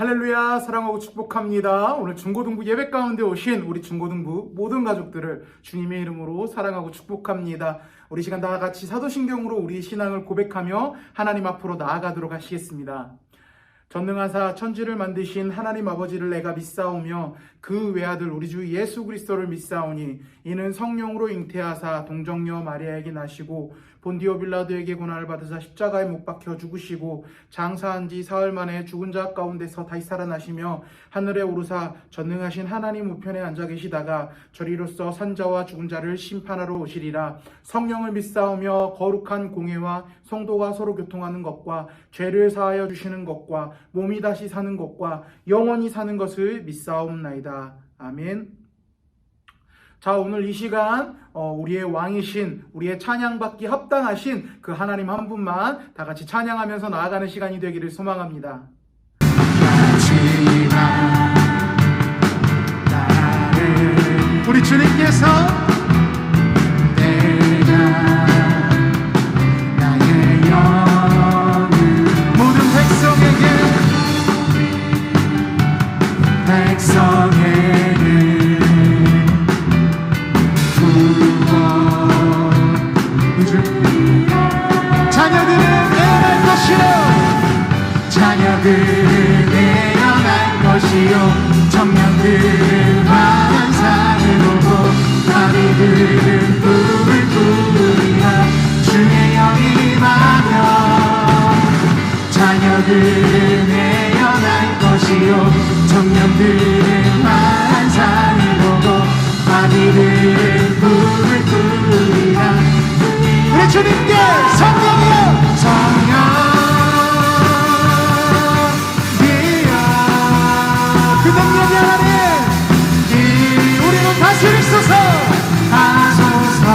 할렐루야, 사랑하고 축복합니다. 오늘 중고등부 예배 가운데 오신 우리 중고등부 모든 가족들을 주님의 이름으로 사랑하고 축복합니다. 우리 시간 다 같이 사도신경으로 우리 신앙을 고백하며 하나님 앞으로 나아가도록 하시겠습니다. 전능하사 천지를 만드신 하나님 아버지를 내가 믿사오며 그 외아들 우리 주 예수 그리스도를 믿사오니 이는 성령으로 잉태하사 동정녀 마리아에게 나시고 본디오 빌라도에게 고난을 받으사 십자가에 못 박혀 죽으시고 장사한 지 사흘 만에 죽은 자 가운데서 다시 살아나시며 하늘에 오르사 전능하신 하나님 우편에 앉아 계시다가 저리로서 산자와 죽은 자를 심판하러 오시리라. 성령을 믿사오며 거룩한 공회와 성도가 서로 교통하는 것과 죄를 사하여 주시는 것과 몸이 다시 사는 것과 영원히 사는 것을 믿사옵나이다. 아멘. 자, 오늘 이 시간 우리의 왕이신, 우리의 찬양받기 합당하신 그 하나님 한 분만 다 같이 찬양하면서 나아가는 시간이 되기를 소망합니다. 우리 주님께서 자녀들은 내어날 것이요 청년들은 환상을 보고 나비들은 꿈을 꾸리라. 주의 영이 임하며 자녀들은 내어날 것이요 청년들은 환상을 보고 나비들은 꿈을 꾸리라. 우리 주님께 성령이여 성령 능력이 하나님 우리는 다스리소서 하소서.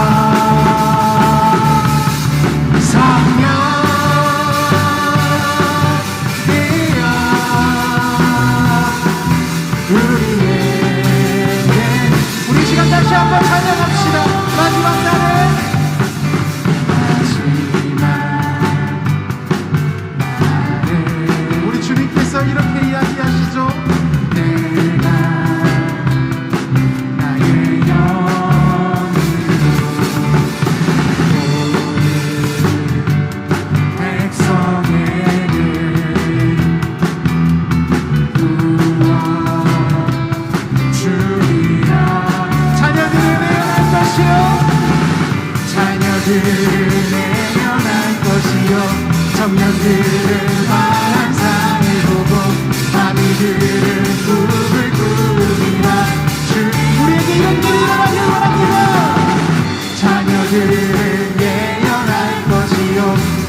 성령이여 우리에게 우리 시간 다시 한번 찬양합시다. 마지막 날에 우리 주님께서 이렇게 이야기하시죠. 자녀들은 내어날 것이요 청년들은 환상을 보고 나비들은 꿈을 꾸리라. 우리에게 이런 일이 일어나길 원합니다. 자녀들은 예언할 것이요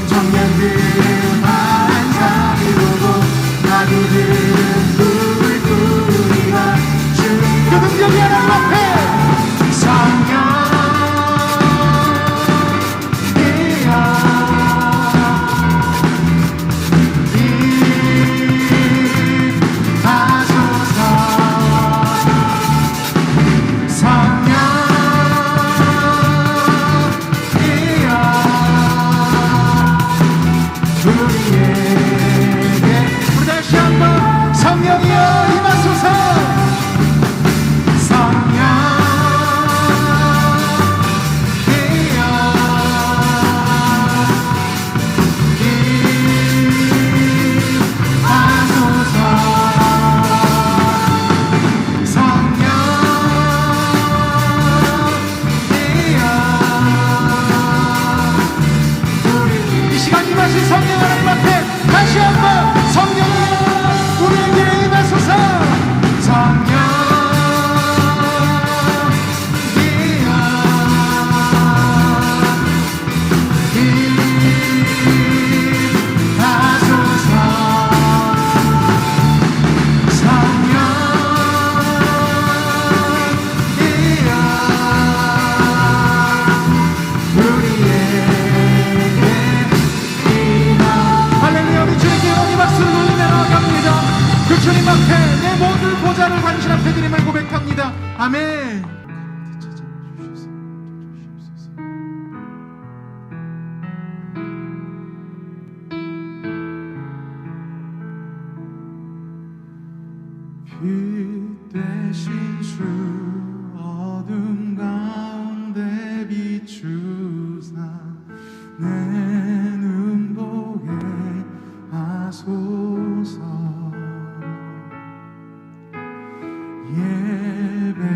청년들은 환상을 보고 나비들은 꿈을 꾸리라. 그 능력이 하나님 앞에 성령 주님 앞에 내 모든 보좌를 당신 앞에 드림을 고백합니다. 아멘. 계신 주 어둠 가운데 비추사 내 눈 보게 하소서.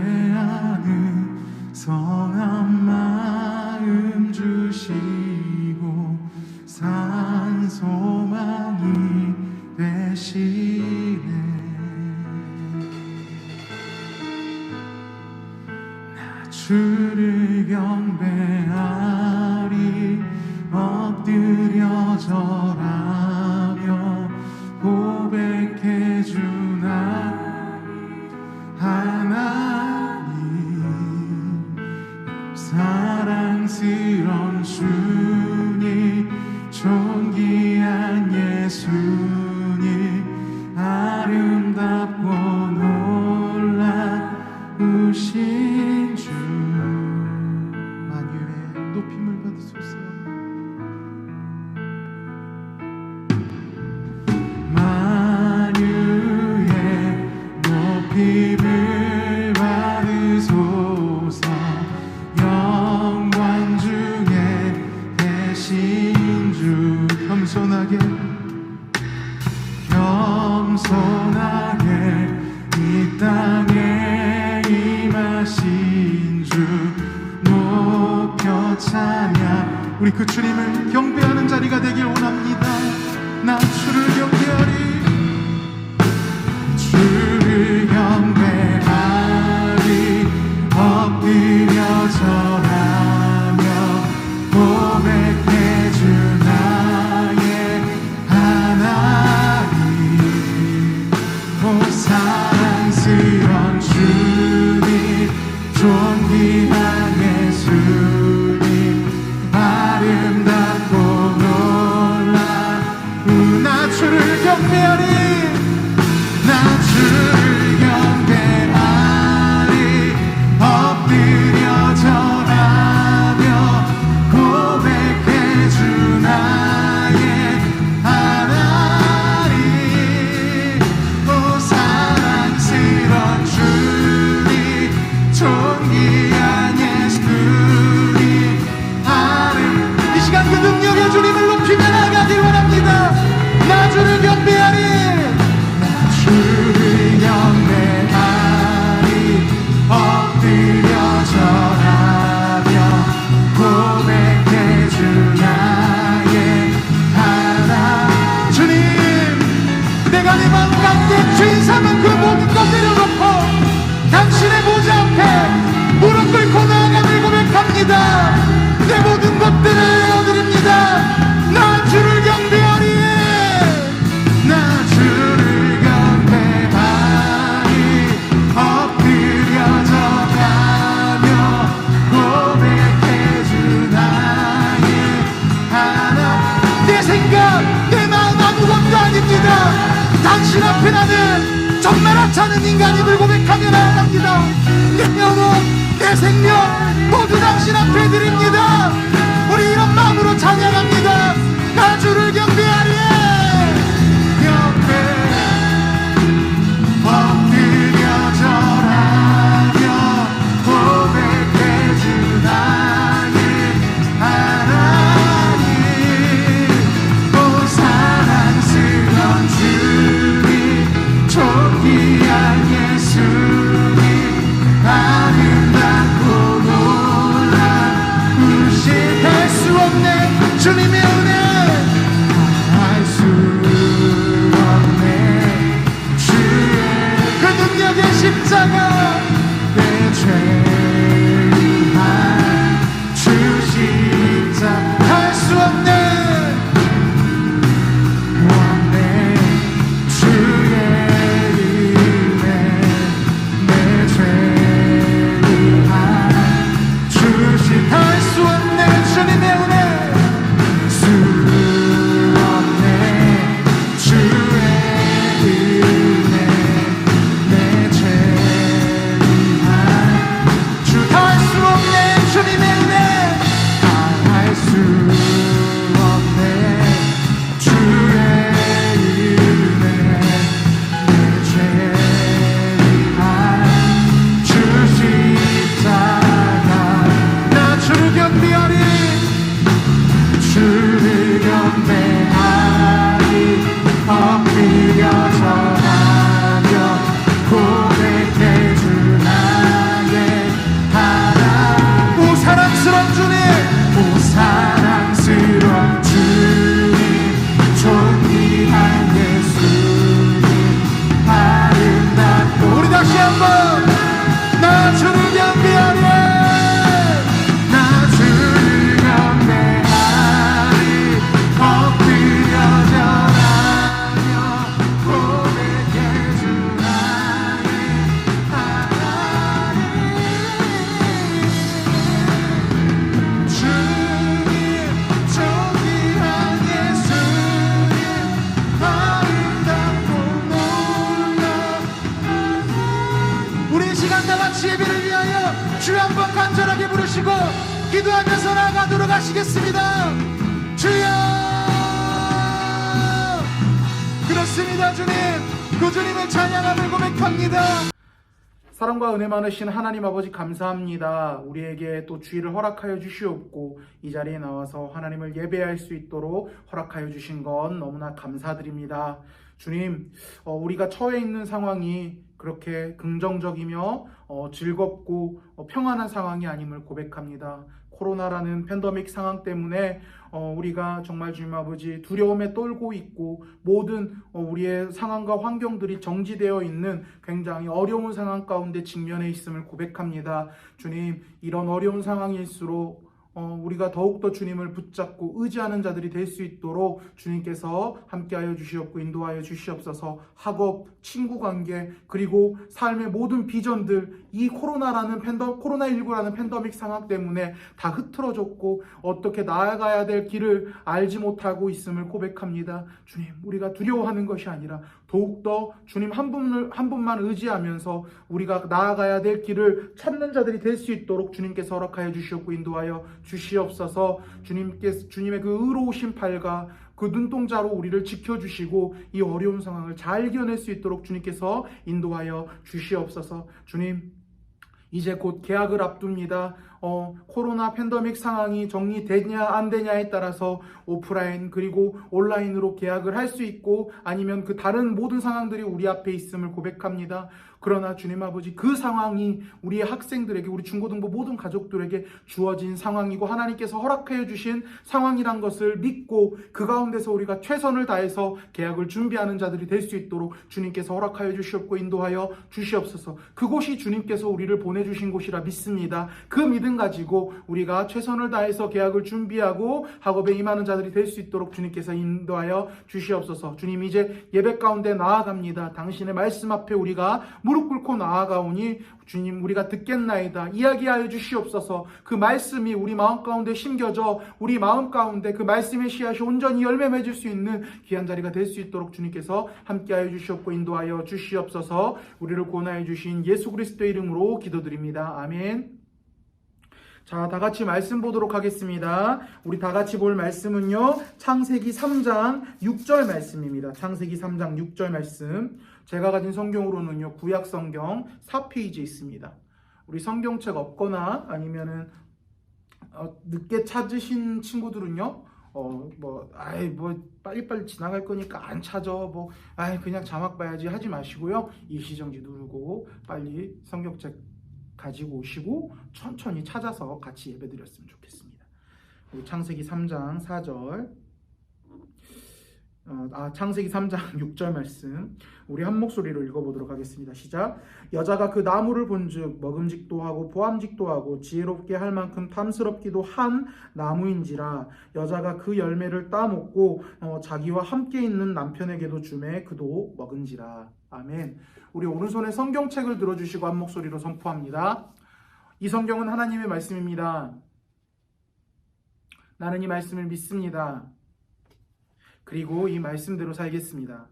예배하는 성한 마음 주시고 산 소망이 되시네. 나 주를 경배하리 엎드려 절하며 고백해 주나 하나님 사랑스런 주님 존귀한 예수님 아름답고 놀라우신 주 만유의 높임을 받으소서. 만유의 높임을 받으소서. 영광 중에 계신 주 겸손하게 이 땅에 임하신 주 높여 찬양. 우리 그 주님을 경배하는 자리가 되길 원합니다. 나 주를 경배하리 주를 경배하리 엎드려 절하며 고백해 주 나의 하나님 오 사랑스런 주님 존귀한 예수님 아름답고 놀라운 나 주를 경배하리 나 주를 경배하리 엎드려 절하며 고백해 주 나의 하나님 오 사랑스런 주님 존귀한 예수님 이 시간 그 능력의 주님을 높이며 나가길 원합니다. 나 주를 경배하리 주를 경배하리 엎드려 절하며 고백해 주 나의 하나 주님 내가 내 마음 가운데 죄인 삼은 그 모든 것 내려놓고 당신의 보좌 앞에 무릎 꿇고 나아감을 고백합니다. 내 모든 것들을 내어드립니다. 나 주를 경배하리 나 주를 경배하리 엎드려 절하며 고백해 주 나의 하나 내 생각 내 마음 아무것도 아닙니다. 당신 앞에 나는 정말 하찮은 인간임을 고백하며 나아갑니다. 내 영혼 내 생명 모두 당신 앞에 드립니다. 우리 이런 마음으로 찬양합니다. 나 주를 경배하리 엎드려 절하며 고백해 주 나의 하나님 오 사랑스런 주님 존귀한 예수님 아름답고 시간 다 같이 예배를 위하여 주여 한번 간절하게 부르시고 기도하면서 나아가도록 하시겠습니다. 주여. 그렇습니다. 주님, 그 주님의 찬양함을 고백합니다. 사랑과 은혜 많으신 하나님 아버지 감사합니다. 우리에게 또 주의를 허락하여 주시옵고 이 자리에 나와서 하나님을 예배할 수 있도록 허락하여 주신 건 너무나 감사드립니다. 주님, 우리가 처해 있는 상황이 그렇게 긍정적이며 즐겁고 평안한 상황이 아님을 고백합니다. 코로나라는 팬데믹 상황 때문에 우리가 정말 주님 아버지 두려움에 떨고 있고 모든 우리의 상황과 환경들이 정지되어 있는 굉장히 어려운 상황 가운데 직면해 있음을 고백합니다. 주님, 이런 어려운 상황일수록 우리가 더욱더 주님을 붙잡고 의지하는 자들이 될 수 있도록 주님께서 함께하여 주시옵고 인도하여 주시옵소서. 학업, 친구관계, 그리고 삶의 모든 비전들, 이 코로나19라는 팬데믹 상황 때문에 다 흐트러졌고 어떻게 나아가야 될 길을 알지 못하고 있음을 고백합니다. 주님, 우리가 두려워하는 것이 아니라 더욱더 주님 한 분만 의지하면서 우리가 나아가야 될 길을 찾는 자들이 될 수 있도록 주님께서 허락하여 주시옵고 인도하여 주시옵소서. 주님의 그 의로우신 팔과 그 눈동자로 우리를 지켜주시고 이 어려운 상황을 잘 이겨낼 수 있도록 주님께서 인도하여 주시옵소서. 주님, 이제 곧 개학을 앞둡니다. 코로나 팬데믹 상황이 정리되냐 안 되냐에 따라서 오프라인 그리고 온라인으로 개학을 할 수 있고 아니면 그 다른 모든 상황들이 우리 앞에 있음을 고백합니다. 그러나 주님 아버지, 그 상황이 우리의 학생들에게, 우리 중고등부 모든 가족들에게 주어진 상황이고 하나님께서 허락해 주신 상황이란 것을 믿고 그 가운데서 우리가 최선을 다해서 개학을 준비하는 자들이 될 수 있도록 주님께서 허락하여 주시옵고 인도하여 주시옵소서. 그곳이 주님께서 우리를 보내주신 곳이라 믿습니다. 그 믿음 가지고 우리가 최선을 다해서 개학을 준비하고 학업에 임하는 자들이 될 수 있도록 주님께서 인도하여 주시옵소서. 주님, 이제 예배 가운데 나아갑니다. 당신의 말씀 앞에 우리가 무릎 꿇고 나아가오니 주님, 우리가 듣겠나이다. 이야기하여 주시옵소서. 그 말씀이 우리 마음 가운데 심겨져 우리 마음 가운데 그 말씀의 씨앗이 온전히 열매 맺을 수 있는 귀한 자리가 될 수 있도록 주님께서 함께하여 주시옵고 인도하여 주시옵소서. 우리를 구원하여 주신 예수 그리스도의 이름으로 기도드립니다. 아멘. 자, 다 같이 말씀 보도록 하겠습니다. 우리 다 같이 볼 말씀은요, 창세기 3장 6절 말씀입니다. 창세기 3장 6절 말씀. 제가 가진 성경으로는요, 구약 성경 4페이지에 있습니다. 우리 성경책 없거나 아니면은 늦게 찾으신 친구들은요, 빨리빨리 지나갈 거니까 안 찾아. 그냥 자막 봐야지 하지 마시고요. 일시정지 누르고 빨리 성경책 가지고 오시고 천천히 찾아서 같이 예배드렸으면 좋겠습니다. 우리 창세기 3장 4절, 창세기 3장 6절 말씀 우리 한 목소리로 읽어보도록 하겠습니다. 시작. 여자가 그 나무를 본즉 먹음직도 하고 보암직도 하고 지혜롭게 할 만큼 탐스럽기도 한 나무인지라. 여자가 그 열매를 따먹고 자기와 함께 있는 남편에게도 주매 그도 먹은지라. 아멘. 우리 오른손에 성경책을 들어주시고 한 목소리로 선포합니다. 이 성경은 하나님의 말씀입니다. 나는 이 말씀을 믿습니다. 그리고 이 말씀대로 살겠습니다.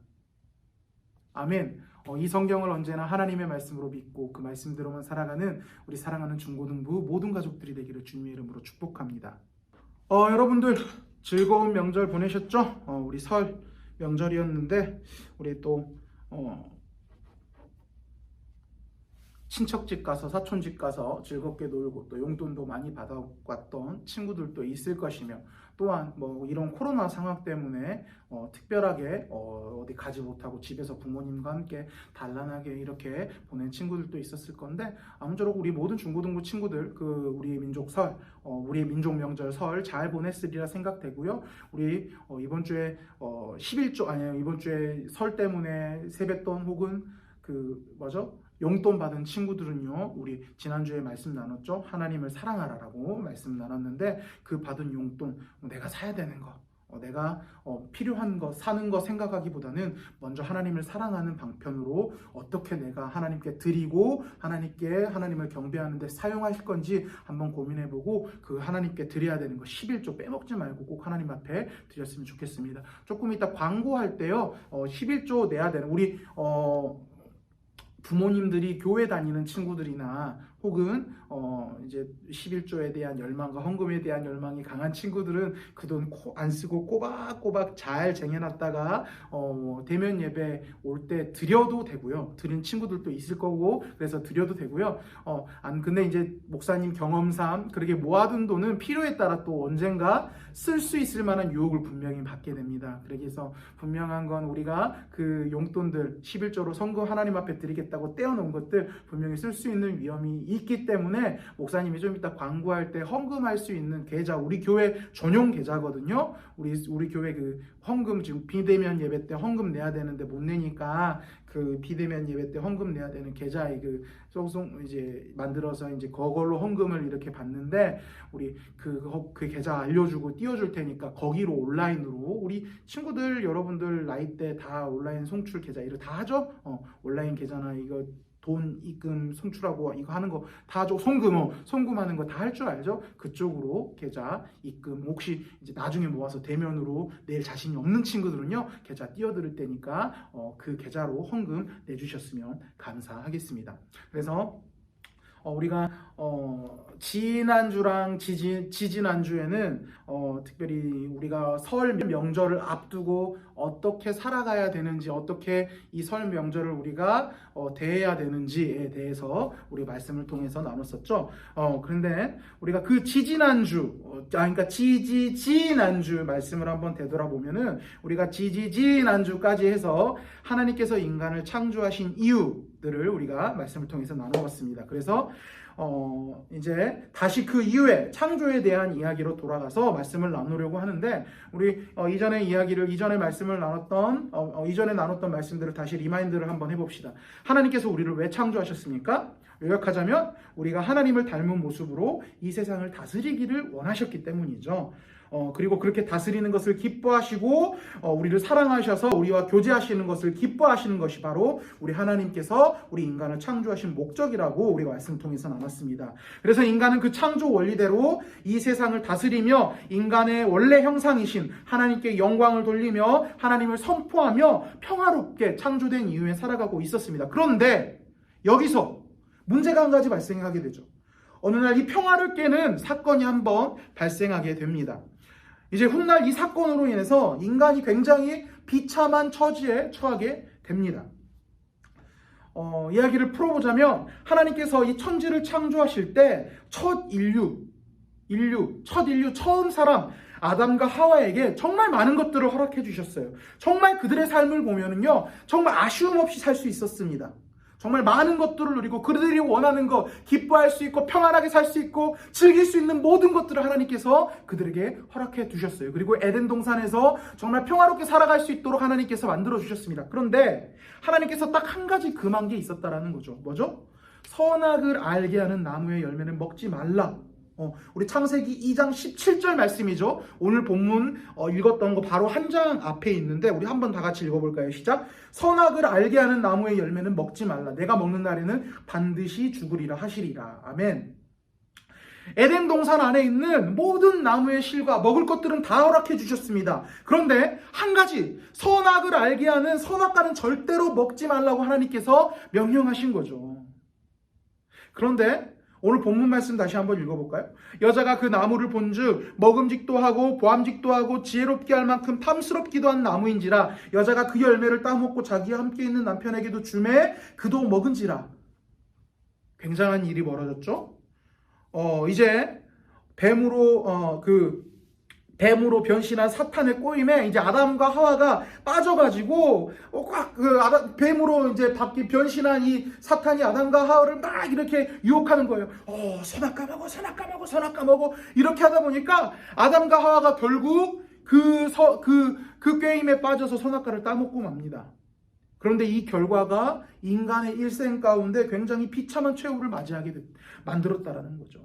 아멘. 이 성경을 언제나 하나님의 말씀으로 믿고 그 말씀대로만 살아가는 우리 사랑하는 중고등부 모든 가족들이 되기를 주님의 이름으로 축복합니다. 여러분들 즐거운 명절 보내셨죠? 우리 설 명절이었는데 우리 또 친척집 가서 사촌집 가서 즐겁게 놀고 또 용돈도 많이 받아왔던 친구들도 있을 것이며, 또한 이런 코로나 상황 때문에 특별하게 어디 가지 못하고 집에서 부모님과 함께 단란하게 이렇게 보낸 친구들도 있었을 건데, 아무쪼록 우리 모든 중고등부 친구들 우리의 민족 설, 우리의 민족 명절 설 잘 보냈으리라 생각되고요. 우리 이번 주에 11조 이번 주에 설 때문에 세뱃돈 혹은 용돈 받은 친구들은요, 우리 지난주에 말씀 나눴죠? 하나님을 사랑하라라고 말씀 나눴는데, 그 받은 용돈, 내가 사야 되는 거, 내가 필요한 거, 사는 거 생각하기보다는 먼저 하나님을 사랑하는 방편으로 어떻게 내가 하나님께 드리고 하나님을 경배하는 데 사용하실 건지 한번 고민해보고, 그 하나님께 드려야 되는 거 11조 빼먹지 말고 꼭 하나님 앞에 드렸으면 좋겠습니다. 조금 이따 광고할 때요, 11조 내야 되는 우리 부모님들이 교회 다니는 친구들이나 혹은 이제 11조에 대한 열망과 헌금에 대한 열망이 강한 친구들은 그 돈 안 쓰고 꼬박꼬박 잘 쟁여놨다가 대면 예배 올 때 드려도 되고요. 드린 친구들도 있을 거고 그래서 드려도 되고요. 근데 이제 목사님 경험상 그렇게 모아둔 돈은 필요에 따라 또 언젠가 쓸 수 있을 만한 유혹을 분명히 받게 됩니다. 그래서 분명한 건 우리가 그 용돈들 11조로 성금 하나님 앞에 드리겠다고 떼어놓은 것들 분명히 쓸 수 있는 위험이 있기 때문에 목사님이 좀 이따 광고할 때 헌금할 수 있는 계좌, 우리 교회 전용 계좌거든요. 우리 교회 그 헌금 지금 비대면 예배 때 헌금 내야 되는데 못 내니까 그 비대면 예배 때 헌금 내야 되는 계좌에 그 송송 이제 만들어서 이제 그걸로 헌금을 이렇게 받는데 우리 그 계좌 알려주고 띄워줄 테니까 거기로 온라인으로 우리 친구들 여러분들 나이대 다 온라인 송출 계좌 이거 다 하죠? 온라인 계좌나 이거 돈 입금 송출하고 이거 하는 거 다 하죠. 송금하는 거 다 할 줄 알죠? 그쪽으로 계좌 입금 혹시 이제 나중에 모아서 대면으로 낼 자신이 없는 친구들은요 계좌 띄워드릴 테니까 그 계좌로 헌금 내주셨으면 감사하겠습니다. 그래서 우리가 지난주랑 지지난주에는 특별히 우리가 설 명절을 앞두고 어떻게 살아가야 되는지 어떻게 이 설 명절을 우리가 대해야 되는지에 대해서 우리 말씀을 통해서 나눴었죠. 그런데 우리가 그 그러니까 지난주 말씀을 한번 되돌아보면은 우리가 지난주까지 해서 하나님께서 인간을 창조하신 이유들을 우리가 말씀을 통해서 나눠봤습니다. 그래서 이제 다시 그 이후에 창조에 대한 이야기로 돌아가서 말씀을 나누려고 하는데 우리 이전에 말씀을 나눴던 이전에 나눴던 말씀들을 다시 리마인드를 한번 해봅시다. 하나님께서 우리를 왜 창조하셨습니까? 요약하자면 우리가 하나님을 닮은 모습으로 이 세상을 다스리기를 원하셨기 때문이죠. 그리고 그렇게 다스리는 것을 기뻐하시고 우리를 사랑하셔서 우리와 교제하시는 것을 기뻐하시는 것이 바로 우리 하나님께서 우리 인간을 창조하신 목적이라고 우리가 말씀 통해서 나눴습니다. 그래서 인간은 그 창조 원리대로 이 세상을 다스리며 인간의 원래 형상이신 하나님께 영광을 돌리며 하나님을 선포하며 평화롭게 창조된 이후에 살아가고 있었습니다. 그런데 여기서 문제가 한 가지 발생하게 되죠. 어느 날 이 평화를 깨는 사건이 한번 발생하게 됩니다. 이제 훗날 이 사건으로 인해서 인간이 굉장히 비참한 처지에 처하게 됩니다. 이야기를 풀어보자면 하나님께서 이 천지를 창조하실 때 첫 인류, 처음 사람 아담과 하와에게 정말 많은 것들을 허락해 주셨어요. 정말 그들의 삶을 보면은요, 정말 아쉬움 없이 살 수 있었습니다. 정말 많은 것들을 누리고 그들이 원하는 것, 기뻐할 수 있고 평안하게 살 수 있고 즐길 수 있는 모든 것들을 하나님께서 그들에게 허락해 두셨어요. 그리고 에덴 동산에서 정말 평화롭게 살아갈 수 있도록 하나님께서 만들어 주셨습니다. 그런데 하나님께서 딱 한 가지 금한 게 있었다라는 거죠. 뭐죠? 선악을 알게 하는 나무의 열매는 먹지 말라. 우리 창세기 2장 17절 말씀이죠. 오늘 본문 읽었던 거 바로 한 장 앞에 있는데 우리 한번 다 같이 읽어볼까요? 시작. 선악을 알게 하는 나무의 열매는 먹지 말라. 내가 먹는 날에는 반드시 죽으리라 하시리라. 아멘. 에덴 동산 안에 있는 모든 나무의 실과 먹을 것들은 다 허락해 주셨습니다. 그런데 한 가지, 선악을 알게 하는 선악과는 절대로 먹지 말라고 하나님께서 명령하신 거죠. 그런데 오늘 본문 말씀 다시 한번 읽어볼까요? 여자가 그 나무를 본즉 먹음직도 하고 보암직도 하고 지혜롭게 할 만큼 탐스럽기도 한 나무인지라 여자가 그 열매를 따먹고 자기와 함께 있는 남편에게도 주매 그도 먹은지라. 굉장한 일이 벌어졌죠. 이제 뱀으로 변신한 사탄의 꼬임에 이제 아담과 하와가 빠져가지고 뱀으로 이제 변신한 이 사탄이 아담과 하와를 막 이렇게 유혹하는 거예요. 선악과 먹어 이렇게 하다 보니까 아담과 하와가 결국 그 게임에 빠져서 선악과를 따먹고 맙니다. 그런데 이 결과가 인간의 일생 가운데 굉장히 비참한 최후를 맞이하게 만들었다라는 거죠.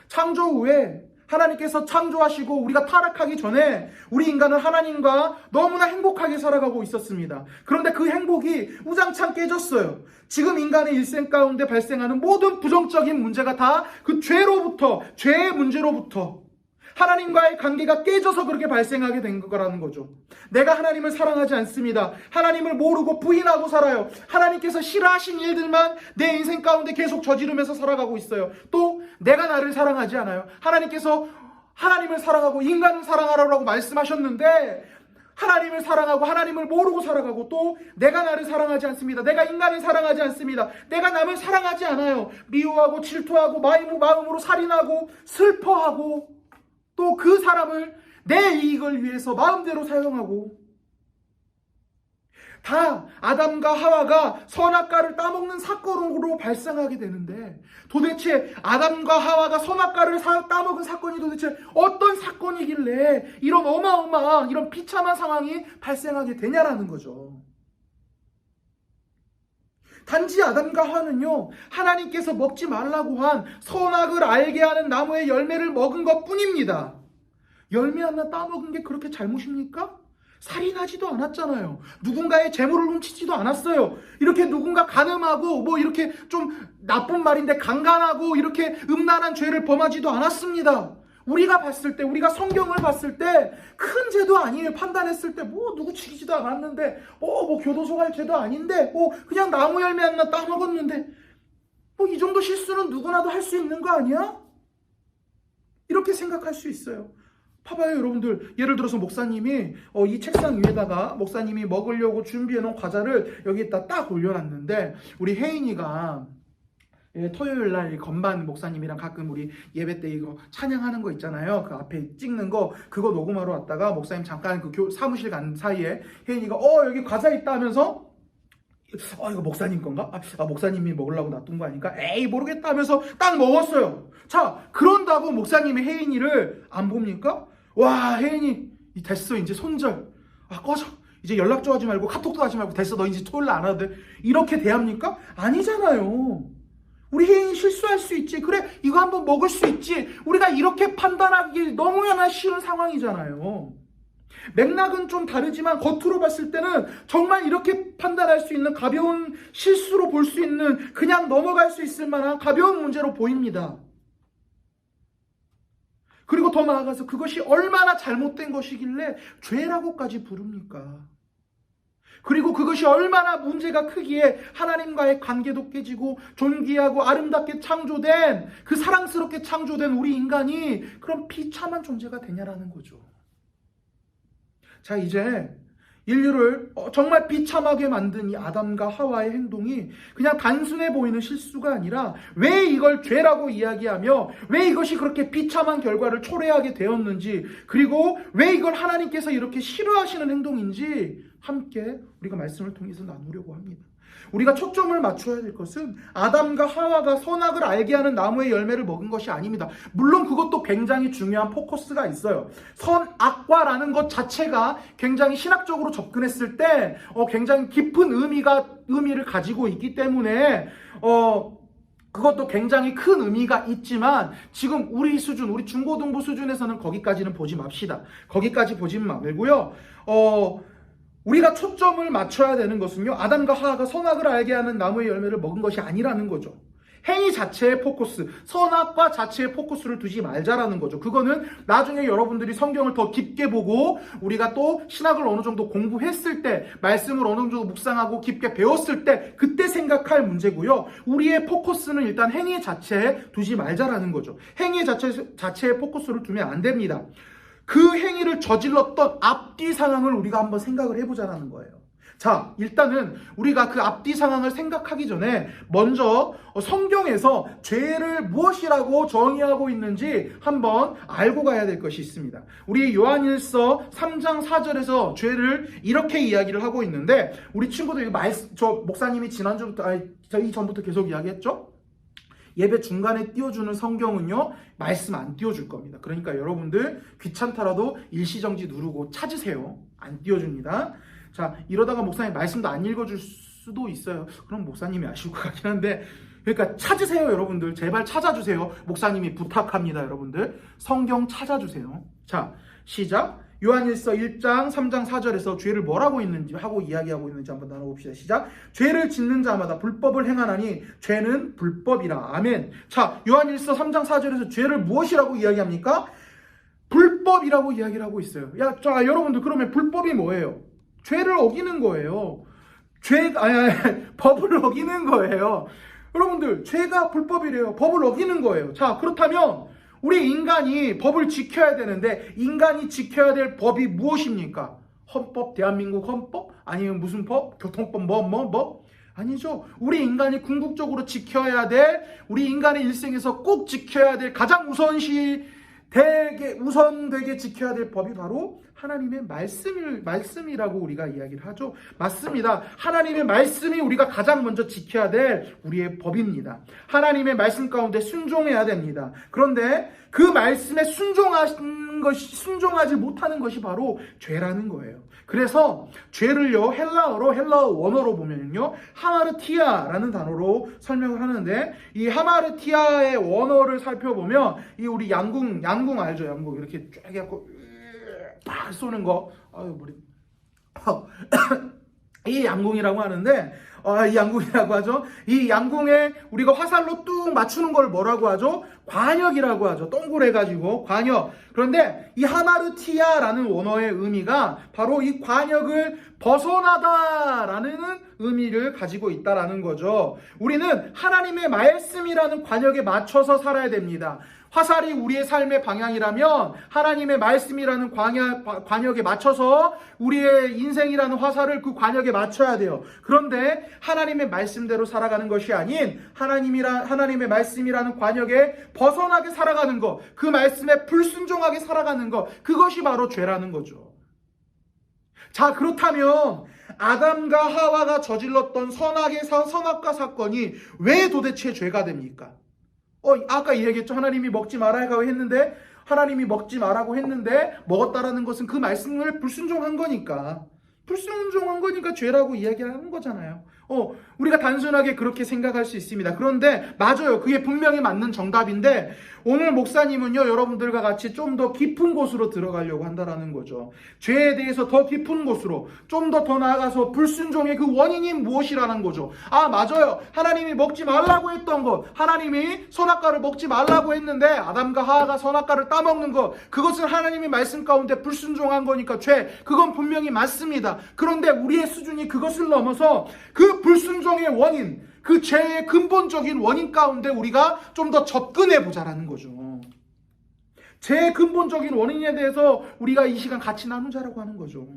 창조 후에 하나님께서 창조하시고 우리가 타락하기 전에 우리 인간은 하나님과 너무나 행복하게 살아가고 있었습니다. 그런데 그 행복이 우장창 깨졌어요. 지금 인간의 일생 가운데 발생하는 모든 부정적인 문제가 다 그 죄의 문제로부터 하나님과의 관계가 깨져서 그렇게 발생하게 된 거라는 거죠. 내가 하나님을 사랑하지 않습니다. 하나님을 모르고 부인하고 살아요. 하나님께서 싫어하신 일들만 내 인생 가운데 계속 저지르면서 살아가고 있어요. 또 내가 나를 사랑하지 않아요. 하나님께서 하나님을 사랑하고 인간을 사랑하라고 말씀하셨는데 하나님을 사랑하고 하나님을 모르고 살아가고 또 내가 나를 사랑하지 않습니다. 내가 인간을 사랑하지 않습니다. 내가 남을 사랑하지 않아요. 미워하고 질투하고 마음으로 살인하고 슬퍼하고 또 그 사람을 내 이익을 위해서 마음대로 사용하고 다 아담과 하와가 선악과를 따먹는 사건으로 발생하게 되는데 도대체 아담과 하와가 선악과를 따먹은 사건이 도대체 어떤 사건이길래 이런 어마어마한 이런 비참한 상황이 발생하게 되냐라는 거죠. 단지 아담과 하와는요, 하나님께서 먹지 말라고 한 선악을 알게 하는 나무의 열매를 먹은 것 뿐입니다. 열매 하나 따먹은 게 그렇게 잘못입니까? 살인하지도 않았잖아요. 누군가의 재물을 훔치지도 않았어요. 이렇게 누군가 간음하고 뭐 이렇게 좀 나쁜 말인데 강간하고 이렇게 음란한 죄를 범하지도 않았습니다. 우리가 봤을 때, 우리가 성경을 봤을 때 큰 죄도 아니에요. 판단했을 때 뭐 누구 죽이지도 않았는데 뭐 교도소 갈 죄도 아닌데 뭐 그냥 나무 열매 하나 따먹었는데 뭐 이 정도 실수는 누구나도 할 수 있는 거 아니야? 이렇게 생각할 수 있어요. 봐봐요, 여러분들. 예를 들어서 목사님이 이 책상 위에다가 목사님이 먹으려고 준비해놓은 과자를 여기에다 딱 올려놨는데 우리 혜인이가 토요일 날 건반 목사님이랑 가끔 우리 예배 때 이거 찬양하는 거 있잖아요. 그 앞에 찍는 거 그거 녹음하러 왔다가 목사님 잠깐 그 사무실 간 사이에 혜인이가 여기 과자 있다 하면서 이거 목사님 건가? 목사님이 먹으려고 놔둔 거 아닌가? 에이 모르겠다 하면서 딱 먹었어요. 자, 그런다고 목사님이 혜인이를 안 봅니까? 와, 혜인이 됐어, 이제 손절. 꺼져. 이제 연락 좀 하지 말고 카톡도 하지 말고 됐어, 너 이제 토요일 날 안 와도 돼. 이렇게 대합니까? 아니잖아요. 우리 혜인이 실수할 수 있지. 그래, 이거 한번 먹을 수 있지. 우리가 이렇게 판단하기 너무나 쉬운 상황이잖아요. 맥락은 좀 다르지만 겉으로 봤을 때는 정말 이렇게 판단할 수 있는 가벼운 실수로 볼 수 있는, 그냥 넘어갈 수 있을 만한 가벼운 문제로 보입니다. 그리고 더 나아가서 그것이 얼마나 잘못된 것이길래 죄라고까지 부릅니까? 그리고 그것이 얼마나 문제가 크기에 하나님과의 관계도 깨지고 존귀하고 아름답게 창조된, 그 사랑스럽게 창조된 우리 인간이 그런 비참한 존재가 되냐라는 거죠. 자, 이제 인류를 정말 비참하게 만든 이 아담과 하와의 행동이 그냥 단순해 보이는 실수가 아니라 왜 이걸 죄라고 이야기하며 왜 이것이 그렇게 비참한 결과를 초래하게 되었는지, 그리고 왜 이걸 하나님께서 이렇게 싫어하시는 행동인지 함께 우리가 말씀을 통해서 나누려고 합니다. 우리가 초점을 맞춰야 될 것은 아담과 하와가 선악을 알게 하는 나무의 열매를 먹은 것이 아닙니다. 물론 그것도 굉장히 중요한 포커스가 있어요. 선악과라는 것 자체가 굉장히 신학적으로 접근했을 때 굉장히 깊은 의미를 가지고 있기 때문에 그것도 굉장히 큰 의미가 있지만 지금 우리 수준, 우리 중고등부 수준에서는 거기까지는 보지 맙시다. 거기까지 보지 말고요. 우리가 초점을 맞춰야 되는 것은요, 아담과 하와가 선악을 알게 하는 나무의 열매를 먹은 것이 아니라는 거죠. 행위 자체의 포커스, 선악과 자체의 포커스를 두지 말자라는 거죠. 그거는 나중에 여러분들이 성경을 더 깊게 보고 우리가 또 신학을 어느 정도 공부했을 때, 말씀을 어느 정도 묵상하고 깊게 배웠을 때 그때 생각할 문제고요. 우리의 포커스는 일단 행위 자체에 두지 말자라는 거죠. 행위 자체의 포커스를 두면 안 됩니다. 그 행위를 저질렀던 앞뒤 상황을 우리가 한번 생각을 해보자라는 거예요. 자, 일단은 우리가 그 앞뒤 상황을 생각하기 전에 먼저 성경에서 죄를 무엇이라고 정의하고 있는지 한번 알고 가야 될 것이 있습니다. 우리 요한일서 3장 4절에서 죄를 이렇게 이야기를 하고 있는데, 우리 친구들 저 목사님이 저희 전부터 계속 이야기했죠? 예배 중간에 띄워주는 성경은요, 말씀 안 띄워줄 겁니다. 그러니까 여러분들 귀찮더라도 일시정지 누르고 찾으세요. 안 띄워줍니다. 자, 이러다가 목사님 말씀도 안 읽어줄 수도 있어요. 그럼 목사님이 아실 것 같긴 한데, 그러니까 찾으세요, 여러분들. 제발 찾아주세요. 목사님이 부탁합니다, 여러분들. 성경 찾아주세요. 자, 시작. 요한일서 1장 3장 4절에서 죄를 뭐라고 이야기하고 있는지 한번 나눠봅시다. 시작. 죄를 짓는 자마다 불법을 행하나니 죄는 불법이라. 아멘. 자, 요한일서 3장 4절에서 죄를 무엇이라고 이야기합니까? 불법이라고 이야기를 하고 있어요. 자, 여러분들 그러면 불법이 뭐예요? 죄를 어기는 거예요. 법을 어기는 거예요. 여러분들 죄가 불법이래요. 법을 어기는 거예요. 자, 그렇다면 우리 인간이 법을 지켜야 되는데 인간이 지켜야 될 법이 무엇입니까? 헌법, 대한민국 헌법? 아니면 무슨 법? 교통법 뭐? 아니죠. 우리 인간이 궁극적으로 지켜야 될, 우리 인간의 일생에서 꼭 지켜야 될, 가장 우선되게 지켜야 될 법이 바로 하나님의 말씀이라고 우리가 이야기를 하죠. 맞습니다. 하나님의 말씀이 우리가 가장 먼저 지켜야 될 우리의 법입니다. 하나님의 말씀 가운데 순종해야 됩니다. 그런데 그 말씀에 순종하지 못하는 것이 바로 죄라는 거예요. 그래서 죄를요, 헬라어 원어로 보면요, 하마르티아라는 단어로 설명을 하는데, 이 하마르티아의 원어를 살펴보면, 이 우리 양궁 알죠? 양궁. 이렇게 쫙 해갖고, 팍 쏘는 거. 아유, 머리. 이 양궁이라고 하는데, 이 양궁이라고 하죠. 이 양궁에 우리가 화살로 뚝 맞추는 걸 뭐라고 하죠? 관역이라고 하죠. 동그래가지고 관역. 그런데 이 하마르티아라는 원어의 의미가 바로 이 관역을 벗어나다라는 의미를 가지고 있다라는 거죠. 우리는 하나님의 말씀이라는 관역에 맞춰서 살아야 됩니다. 화살이 우리의 삶의 방향이라면 하나님의 말씀이라는 관역에 맞춰서 우리의 인생이라는 화살을 그 관역에 맞춰야 돼요. 그런데 하나님의 말씀대로 살아가는 것이 아닌 하나님의 말씀이라는 관역에 벗어나게 살아가는 것, 그 말씀에 불순종하게 살아가는 것, 그것이 바로 죄라는 거죠. 자, 그렇다면 아담과 하와가 저질렀던 선악과 사건이 왜 도대체 죄가 됩니까? 아까 얘기했죠. 하나님이 먹지 말라고 했는데, 먹었다라는 것은 그 말씀을 불순종한 거니까 죄라고 이야기하는 거잖아요. 우리가 단순하게 그렇게 생각할 수 있습니다. 그런데 맞아요. 그게 분명히 맞는 정답인데, 오늘 목사님은요, 여러분들과 같이 좀 더 깊은 곳으로 들어가려고 한다라는 거죠. 죄에 대해서 더 깊은 곳으로, 좀 더 나아가서 불순종의 그 원인이 무엇이라는 거죠. 맞아요. 하나님이 먹지 말라고 했던 것, 하나님이 선악과를 먹지 말라고 했는데 아담과 하와가 선악과를 따먹는 것, 그것은 하나님의 말씀 가운데 불순종한 거니까 죄, 그건 분명히 맞습니다. 그런데 우리의 수준이 그것을 넘어서 그 불순종의 원인, 그 죄의 근본적인 원인 가운데 우리가 좀 더 접근해 보자라는 거죠. 죄의 근본적인 원인에 대해서 우리가 이 시간 같이 나누자라고 하는 거죠.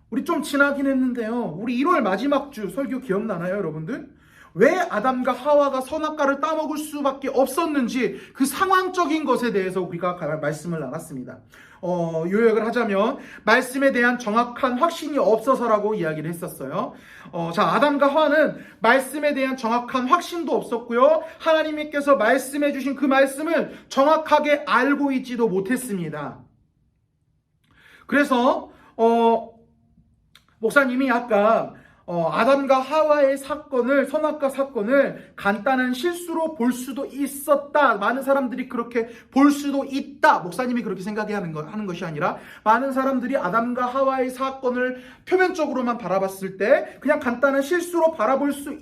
우리 좀 지나긴 했는데요. 우리 1월 마지막 주 설교 기억나나요, 여러분들? 왜 아담과 하와가 선악과를 따먹을 수밖에 없었는지 그 상황적인 것에 대해서 우리가 말씀을 나눴습니다. 요약을 하자면 말씀에 대한 정확한 확신이 없어서라고 이야기를 했었어요. 자, 아담과 하와는 말씀에 대한 정확한 확신도 없었고요. 하나님께서 말씀해 주신 그 말씀을 정확하게 알고 있지도 못했습니다. 그래서 목사님이 아까 아담과 하와의 선악과 사건을 간단한 실수로 볼 수도 있었다. 많은 사람들이 그렇게 볼 수도 있다. 목사님이 그렇게 생각하는 것이 아니라 많은 사람들이 아담과 하와의 사건을 표면적으로만 바라봤을 때 그냥 간단한 실수로 바라볼 수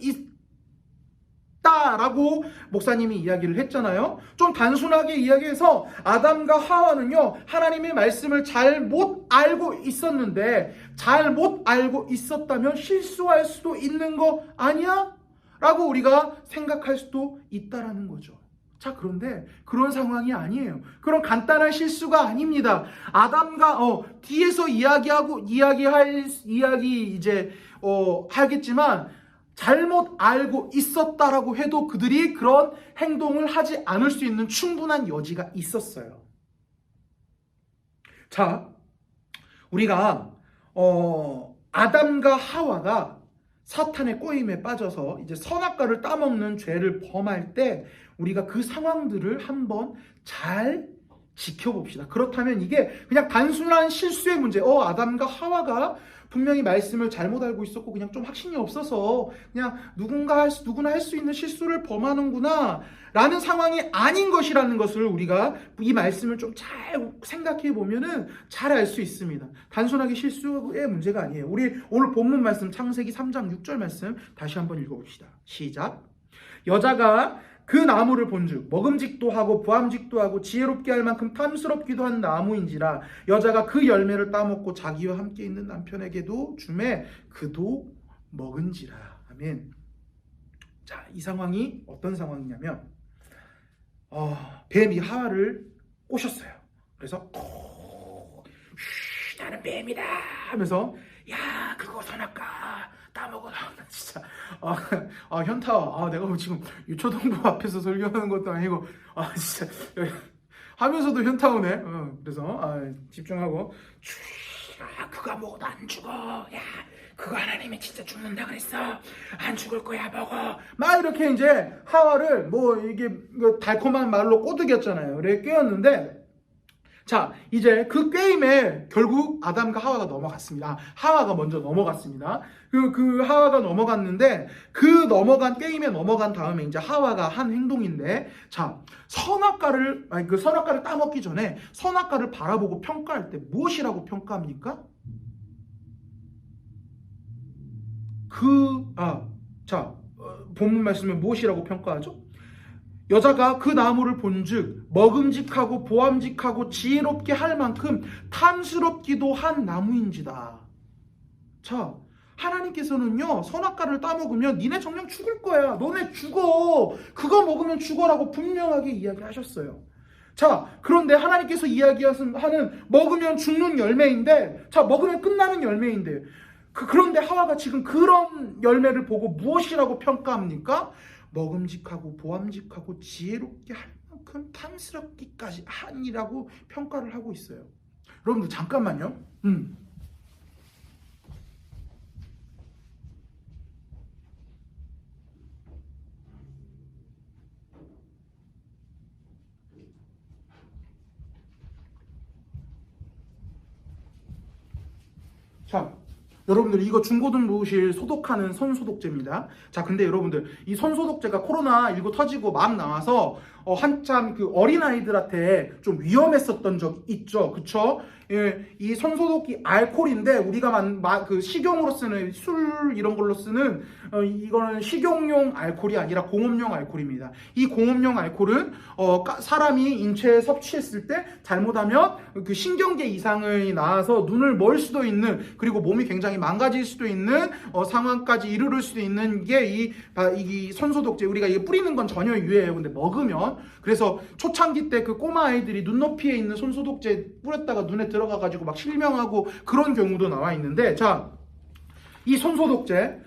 있다라고 목사님이 이야기를 했잖아요. 좀 단순하게 이야기해서 아담과 하와는요, 하나님의 말씀을 잘 못 알고 있었는데, 잘 못 알고 있었다면 실수할 수도 있는 거 아니야? 라고 우리가 생각할 수도 있다라는 거죠. 자, 그런데 그런 상황이 아니에요. 그런 간단한 실수가 아닙니다. 아담과 뒤에서 하겠지만 잘못 알고 있었다라고 해도 그들이 그런 행동을 하지 않을 수 있는 충분한 여지가 있었어요. 자, 우리가 아담과 하와가 사탄의 꼬임에 빠져서 이제 선악과를 따먹는 죄를 범할 때 우리가 그 상황들을 한번 잘 지켜봅시다. 그렇다면 이게 그냥 단순한 실수의 문제, 아담과 하와가 분명히 말씀을 잘못 알고 있었고 그냥 좀 확신이 없어서 그냥 누구나 할 수 있는 실수를 범하는구나 라는 상황이 아닌 것이라는 것을 우리가 이 말씀을 좀 잘 생각해 보면은 잘 알 수 있습니다. 단순하게 실수의 문제가 아니에요. 우리 오늘 본문 말씀 창세기 3장 6절 말씀 다시 한번 읽어봅시다. 시작. 여자가 그 나무를 본즉 먹음직도 하고 보암직도 하고 지혜롭게 할 만큼 탐스럽기도 한 나무인지라 여자가 그 열매를 따먹고 자기와 함께 있는 남편에게도 주매 그도 먹은지라. 아멘. 자, 이 상황이 어떤 상황이냐면 뱀이 하와를 꼬셨어요. 그래서 나는 뱀이다 하면서 야 그거 선악과 따먹어. 진짜 현타. 내가 지금 유초동부 앞에서 설교하는 것도 아니고 진짜 하면서도 현타 오네. 그래서 집중하고 그거 먹어도 안 죽어. 야 그거 하나님이 진짜 죽는다 그랬어. 안 죽을 거야 먹어. 막 이렇게 이제 하와를 뭐 이게 달콤한 말로 꼬드겼잖아요. 그래 꿰었는데 자 이제 그 게임에 결국 아담과 하와가 넘어갔습니다. 하와가 먼저 넘어갔습니다. 그 하와가 넘어갔는데 그 넘어간 게임에 넘어간 다음에 이제 하와가 한 행동인데 자 선악과를 그 선악과를 따먹기 전에 선악과를 바라보고 평가할 때 무엇이라고 평가합니까? 본문 말씀에 무엇이라고 평가하죠? 여자가 그 나무를 본즉 먹음직하고 보암직하고 지혜롭게 할 만큼 탐스럽기도 한 나무인지다. 자, 하나님께서는요 선악과를 따먹으면 니네 정녕 죽을 거야. 너네 죽어. 그거 먹으면 죽어라고 분명하게 이야기하셨어요. 자, 그런데 하나님께서 이야기하는 먹으면 죽는 열매인데 자 만큼 끝나는 열매인데 그런데 하와가 지금 그런 열매를 보고 무엇이라고 평가합니까? 먹음직하고 보암직하고 지혜롭게 할 만큼 탐스럽기까지 한이라고 평가를 하고 있어요. 여러분들 잠깐만요. 자, 여러분들 이거 중고등부실 소독하는 손소독제입니다. 자, 근데 여러분들 이 손소독제가 코로나19 터지고 막 나와서 한참 그 어린아이들한테 좀 위험했었던 적 있죠. 그쵸? 예, 이 손소독기 알코올인데 우리가 그 식용으로 쓰는 술 이런 걸로 쓰는 이거는 식용용 알코올이 아니라 공업용 알코올입니다. 이 공업용 알코올은 사람이 인체에 섭취했을 때 잘못하면 그 신경계 이상이 나와서 눈을 멀 수도 있는 그리고 몸이 굉장히 망가질 수도 있는 상황까지 이르를 수도 있는 게 이 손소독제. 우리가 이게 뿌리는 건 전혀 유해해요. 근데 먹으면 그래서 초창기 때 그 꼬마 아이들이 눈높이에 있는 손소독제 뿌렸다가 눈에 들어가가지고 막 실명하고 그런 경우도 나와 있는데 자, 이 손소독제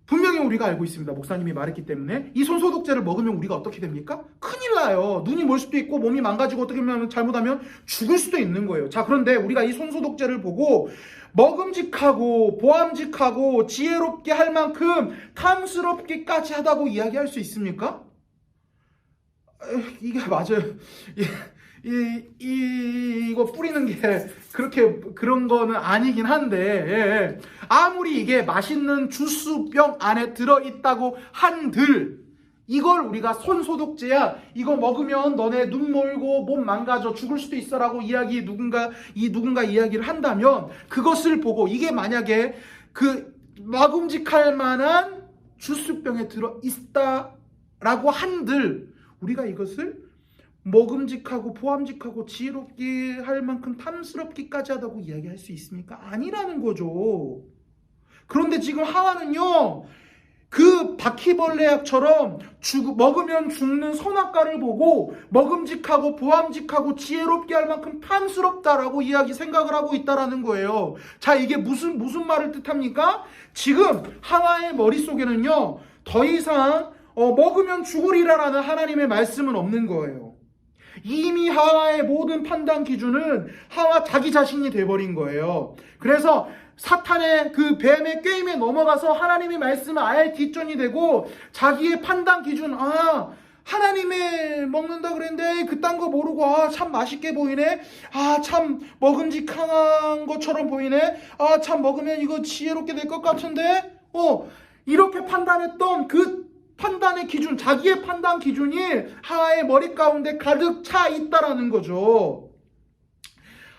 분명히 우리가 알고 있습니다. 목사님이 말했기 때문에 이 손소독제를 먹으면 우리가 어떻게 됩니까? 큰일 나요. 눈이 멀 수도 있고 몸이 망가지고 어떻게 보면 잘못하면 죽을 수도 있는 거예요. 자, 그런데 우리가 이 손소독제를 보고 먹음직하고 보암직하고 지혜롭게 할 만큼 탐스럽기까지 하다고 이야기할 수 있습니까? 이게 맞아요. 이거 뿌리는 게 그런 거는 아니긴 한데 아무리 이게 맛있는 주스병 안에 들어있다고 한들 이걸 우리가 손소독제야 이거 먹으면 너네 눈 멀고 몸 망가져 죽을 수도 있어라고 누군가 이야기를 한다면 그것을 보고 이게 만약에 그 먹음직할 만한 주스병에 들어있다라고 한들 우리가 이것을 먹음직하고 보암직하고 지혜롭게 할 만큼 탐스럽기까지 하다고 이야기할 수 있습니까? 아니라는 거죠. 그런데 지금 하와는요 그 바퀴벌레약처럼 먹으면 죽는 선악과를 보고 먹음직하고 보암직하고 지혜롭게 할 만큼 탐스럽다라고 생각을 하고 있다라는 거예요. 자, 이게 무슨 말을 뜻합니까? 지금 하와의 머릿속에는요 더 이상 먹으면 죽으리라라는 하나님의 말씀은 없는 거예요. 이미 하와의 모든 판단 기준은 하와 자기 자신이 돼버린 거예요. 그래서 사탄의 그 뱀의 게임에 넘어가서 하나님의 말씀은 아예 뒷전이 되고 자기의 판단 기준 하나님의 먹는다 그랬는데 그딴 거 모르고 참 맛있게 보이네. 참 먹음직한 것처럼 보이네. 참 먹으면 이거 지혜롭게 될 것 같은데. 이렇게 판단했던 그 판단의 기준, 자기의 판단 기준이 하와의 머리 가운데 가득 차 있다라는 거죠.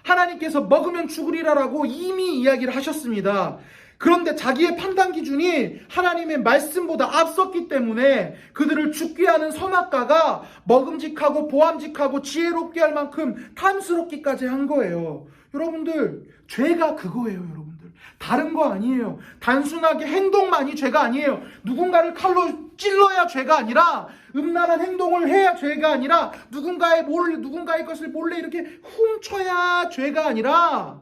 하나님께서 먹으면 죽으리라라고 이미 이야기를 하셨습니다. 그런데 자기의 판단 기준이 하나님의 말씀보다 앞섰기 때문에 그들을 죽게 하는 선악과가 먹음직하고 보암직하고 지혜롭게 할 만큼 탐스럽기까지 한 거예요. 여러분들, 죄가 그거예요, 여러분들. 다른 거 아니에요. 단순하게 행동만이 죄가 아니에요. 누군가를 칼로 찔러야 죄가 아니라, 음란한 행동을 해야 죄가 아니라, 누군가의 것을 몰래 이렇게 훔쳐야 죄가 아니라,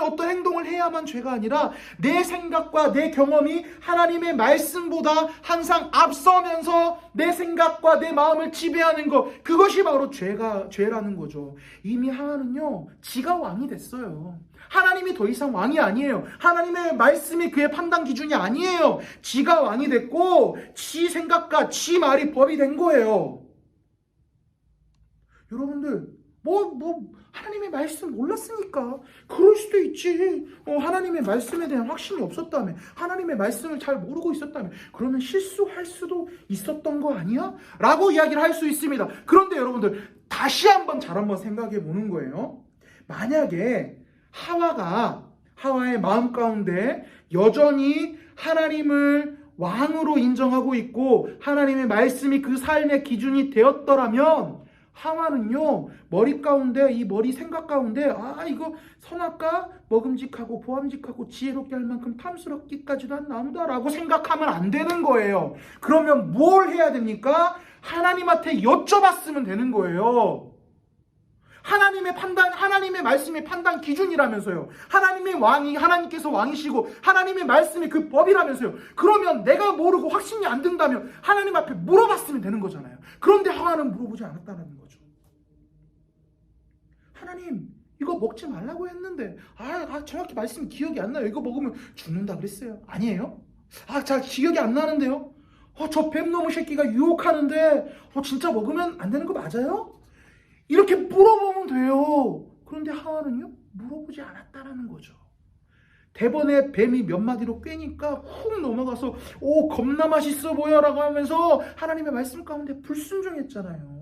어떤 행동을 해야만 죄가 아니라 내 생각과 내 경험이 하나님의 말씀보다 항상 앞서면서 내 생각과 내 마음을 지배하는 것, 그것이 바로 죄라는 거죠. 이미 하나는요, 지가 왕이 됐어요. 하나님이 더 이상 왕이 아니에요. 하나님의 말씀이 그의 판단 기준이 아니에요. 지가 왕이 됐고 지 생각과 지 말이 법이 된 거예요. 여러분들, 하나님의 말씀 몰랐으니까 그럴 수도 있지. 하나님의 말씀에 대한 확신이 없었다며, 하나님의 말씀을 잘 모르고 있었다며, 그러면 실수할 수도 있었던 거 아니야? 라고 이야기를 할 수 있습니다. 그런데 여러분들, 다시 한번 생각해 보는 거예요. 만약에 하와의 마음 가운데 여전히 하나님을 왕으로 인정하고 있고 하나님의 말씀이 그 삶의 기준이 되었더라면, 하와는요, 머리 생각 가운데, 이거 선악과 먹음직하고 보암직하고 지혜롭게 할 만큼 탐스럽기까지도 한 나무다라고 생각하면 안 되는 거예요. 그러면 뭘 해야 됩니까? 하나님한테 여쭤봤으면 되는 거예요. 하나님의 말씀이 판단 기준이라면서요. 하나님께서 왕이시고 하나님의 말씀이 그 법이라면서요. 그러면 내가 모르고 확신이 안 든다면 하나님 앞에 물어봤으면 되는 거잖아요. 그런데 하와는 물어보지 않았다는 거죠. 하나님, 이거 먹지 말라고 했는데, 정확히 말씀이 기억이 안 나요. 이거 먹으면 죽는다 그랬어요. 아니에요? 잘 기억이 안 나는데요. 저 뱀놈의 새끼가 유혹하는데, 진짜 먹으면 안 되는 거 맞아요? 이렇게 물어보면 돼요. 그런데 하와는요, 물어보지 않았다라는 거죠. 대번에 뱀이 몇 마디로 꿰니까 훅 넘어가서 겁나 맛있어 보여라고 하면서 하나님의 말씀 가운데 불순종했잖아요.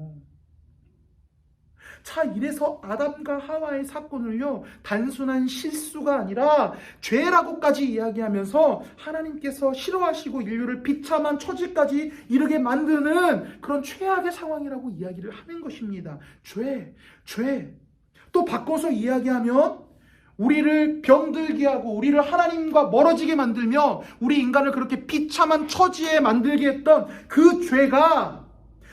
이래서 아담과 하와의 사건을요, 단순한 실수가 아니라 죄라고까지 이야기하면서 하나님께서 싫어하시고 인류를 비참한 처지까지 이르게 만드는 그런 최악의 상황이라고 이야기를 하는 것입니다. 죄. 또 바꿔서 이야기하면 우리를 병들게 하고 우리를 하나님과 멀어지게 만들며 우리 인간을 그렇게 비참한 처지에 만들게 했던 그 죄가,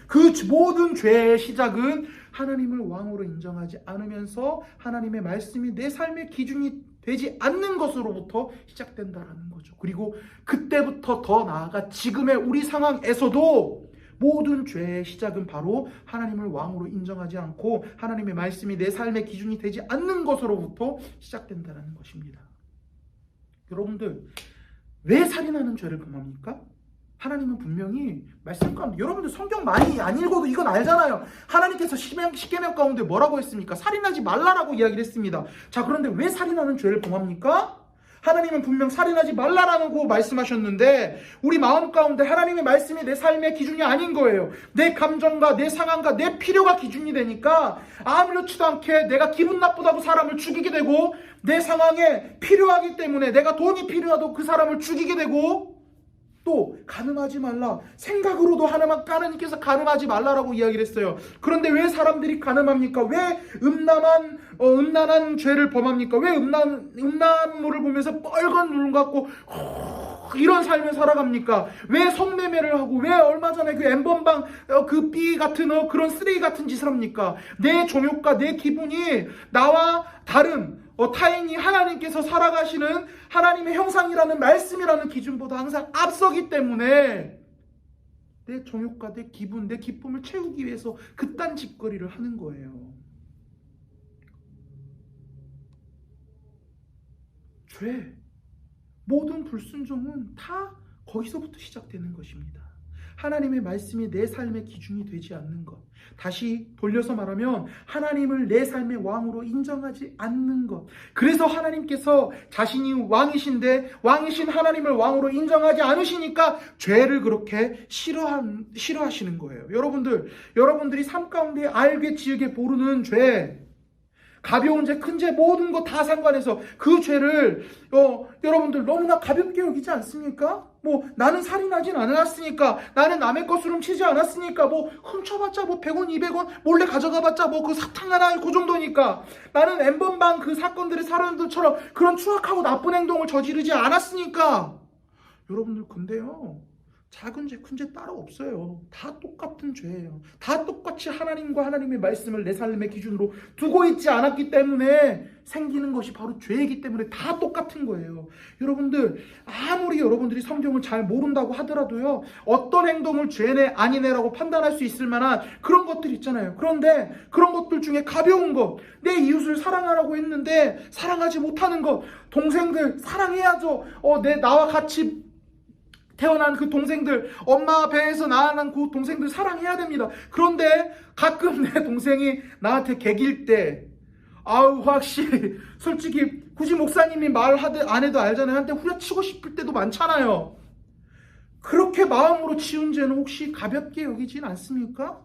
그 모든 죄의 시작은 하나님을 왕으로 인정하지 않으면서 하나님의 말씀이 내 삶의 기준이 되지 않는 것으로부터 시작된다는 거죠. 그리고 그때부터 더 나아가 지금의 우리 상황에서도 모든 죄의 시작은 바로 하나님을 왕으로 인정하지 않고 하나님의 말씀이 내 삶의 기준이 되지 않는 것으로부터 시작된다는 것입니다. 여러분들, 왜 살인하는 죄를 범합니까? 하나님은 분명히 말씀 가운데, 여러분들 성경 많이 안 읽어도 이건 알잖아요. 하나님께서 십계명 가운데 뭐라고 했습니까? 살인하지 말라라고 이야기를 했습니다. 그런데 왜 살인하는 죄를 범합니까? 하나님은 분명 살인하지 말라라고 말씀하셨는데 우리 마음 가운데 하나님의 말씀이 내 삶의 기준이 아닌 거예요. 내 감정과 내 상황과 내 필요가 기준이 되니까 아무렇지도 않게 내가 기분 나쁘다고 사람을 죽이게 되고, 내 상황에 필요하기 때문에 내가 돈이 필요하다고 그 사람을 죽이게 되고, 또 가늠하지 말라, 생각으로도 하나님께서 가늠하지 말라라고 이야기를 했어요. 그런데 왜 사람들이 가늠합니까? 왜 음란한 죄를 범합니까? 왜 음란물을 보면서 빨간 눈 갖고 이런 삶을 살아갑니까? 왜 성매매를 하고, 왜 얼마 전에 그 엠번방 그 삐 같은 그런 쓰레기 같은 짓을 합니까? 내 종욕과 내 기분이 나와 다른 타인이 하나님께서 살아가시는 하나님의 형상이라는 말씀이라는 기준보다 항상 앞서기 때문에 내 정욕과 내 기분, 내 기쁨을 채우기 위해서 그딴 짓거리를 하는 거예요. 죄, 모든 불순종은 다 거기서부터 시작되는 것입니다. 하나님의 말씀이 내 삶의 기준이 되지 않는 것, 다시 돌려서 말하면 하나님을 내 삶의 왕으로 인정하지 않는 것. 그래서 하나님께서 자신이 왕이신 하나님을 왕으로 인정하지 않으시니까 죄를 그렇게 싫어하시는 거예요. 여러분들이 삶 가운데 알게 지으게 모르는 죄, 가벼운 죄, 큰 죄, 모든 거 다 상관해서 그 죄를 여러분들 너무나 가볍게 여기지 않습니까? 뭐 나는 살인하진 않았으니까, 나는 남의 것을 훔치지 않았으니까, 뭐 훔쳐봤자 뭐 100원, 200원 몰래 가져가봤자 뭐 그 사탕 하나 그 정도니까, 나는 엠번방 그 사건들의 사람들처럼 그런 추악하고 나쁜 행동을 저지르지 않았으니까. 여러분들 근데요, 작은 죄, 큰 죄 따로 없어요. 다 똑같은 죄예요. 다 똑같이 하나님과 하나님의 말씀을 내 삶의 기준으로 두고 있지 않았기 때문에 생기는 것이 바로 죄이기 때문에 다 똑같은 거예요. 여러분들 아무리 여러분들이 성경을 잘 모른다고 하더라도요, 어떤 행동을 죄네 아니네라고 판단할 수 있을 만한 그런 것들 있잖아요. 그런데 그런 것들 중에 가벼운 것, 내 이웃을 사랑하라고 했는데 사랑하지 못하는 것, 동생들 사랑해야죠. 나와 같이 태어난 그 동생들, 엄마 배에서 낳아난 그 동생들 사랑해야 됩니다. 그런데 가끔 내 동생이 나한테 개길 때, 확실히 솔직히 굳이 목사님이 말하든 안 해도 알잖아요. 한테 후려치고 싶을 때도 많잖아요. 그렇게 마음으로 지은 죄는 혹시 가볍게 여기진 않습니까?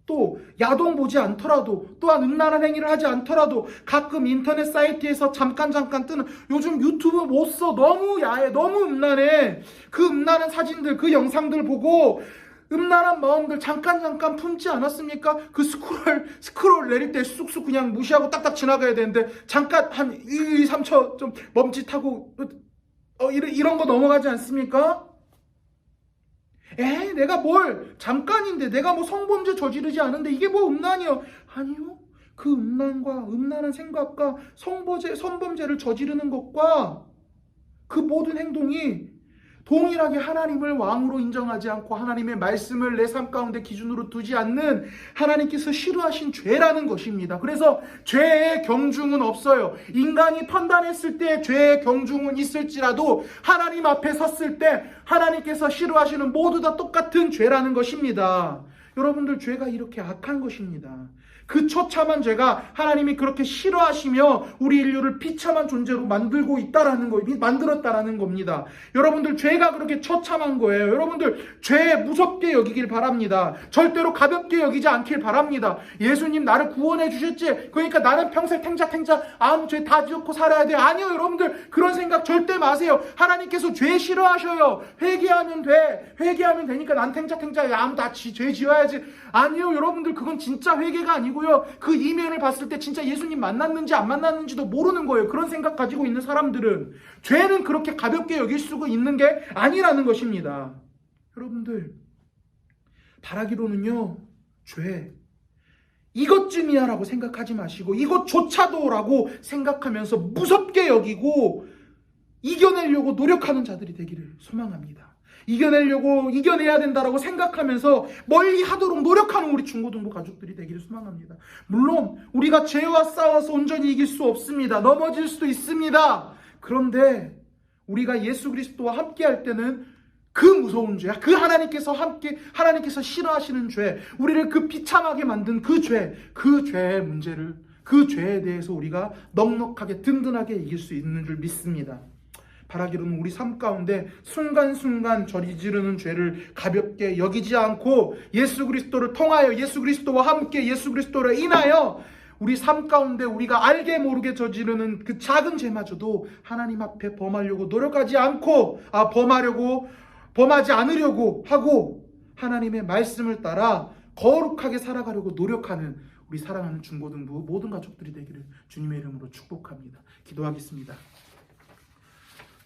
또 야동 보지 않더라도, 또한 음란한 행위를 하지 않더라도 가끔 인터넷 사이트에서 잠깐 뜨는, 요즘 유튜브 못 써, 너무 야해, 너무 음란해. 그 음란한 사진들, 그 영상들 보고 음란한 마음들 잠깐 품지 않았습니까? 그 스크롤 내릴 때 쑥쑥 그냥 무시하고 딱딱 지나가야 되는데 잠깐 한 1, 2, 3초 좀 멈칫하고 이런 거 넘어가지 않습니까? 내가 잠깐인데 내가 뭐 성범죄 저지르지 않은데 이게 뭐 음란이요? 아니요. 그 음란과 음란한 생각과 성범죄를 저지르는 것과 그 모든 행동이 동일하게 하나님을 왕으로 인정하지 않고 하나님의 말씀을 내 삶 가운데 기준으로 두지 않는 하나님께서 싫어하신 죄라는 것입니다. 그래서 죄의 경중은 없어요. 인간이 판단했을 때 죄의 경중은 있을지라도 하나님 앞에 섰을 때 하나님께서 싫어하시는 모두 다 똑같은 죄라는 것입니다. 여러분들, 죄가 이렇게 악한 것입니다. 그 처참한 죄가 하나님이 그렇게 싫어하시며 우리 인류를 비참한 존재로 만들었다라는 겁니다. 여러분들, 죄가 그렇게 처참한 거예요. 여러분들, 죄 무섭게 여기길 바랍니다. 절대로 가볍게 여기지 않길 바랍니다. 예수님 나를 구원해 주셨지, 그러니까 나는 평생 탱자 아무 죄 다 지었고 살아야 돼. 아니요, 여러분들, 그런 생각 절대 마세요. 하나님께서 죄 싫어하셔요. 회개하면 되니까 난 탱자 아무 다 죄 지어야지. 아니요, 여러분들, 그건 진짜 회개가 아니고요, 그 이면을 봤을 때 진짜 예수님 만났는지 안 만났는지도 모르는 거예요. 그런 생각 가지고 있는 사람들은 죄는 그렇게 가볍게 여길 수가 있는 게 아니라는 것입니다. 여러분들, 바라기로는요, 죄 이것쯤이야 라고 생각하지 마시고 이것조차도 라고 생각하면서 무섭게 여기고 이겨내려고 노력하는 자들이 되기를 소망합니다. 이겨내야 된다라고 생각하면서 멀리 하도록 노력하는 우리 중고등부 가족들이 되기를 소망합니다. 물론 우리가 죄와 싸워서 온전히 이길 수 없습니다. 넘어질 수도 있습니다. 그런데 우리가 예수 그리스도와 함께 할 때는 그 무서운 죄, 그 하나님께서 싫어하시는 죄, 우리를 그 비참하게 만든 그 죄의 문제를, 그 죄에 대해서 우리가 넉넉하게 든든하게 이길 수 있는 줄 믿습니다. 바라기로는 우리 삶 가운데 순간순간 저지르는 죄를 가볍게 여기지 않고 예수 그리스도를 통하여, 예수 그리스도와 함께, 예수 그리스도를 인하여 우리 삶 가운데 우리가 알게 모르게 저지르는 그 작은 죄마저도 하나님 앞에 범하려고 노력하지 않고, 범하지 않으려고 하고 하나님의 말씀을 따라 거룩하게 살아가려고 노력하는 우리 사랑하는 중고등부 모든 가족들이 되기를 주님의 이름으로 축복합니다. 기도하겠습니다.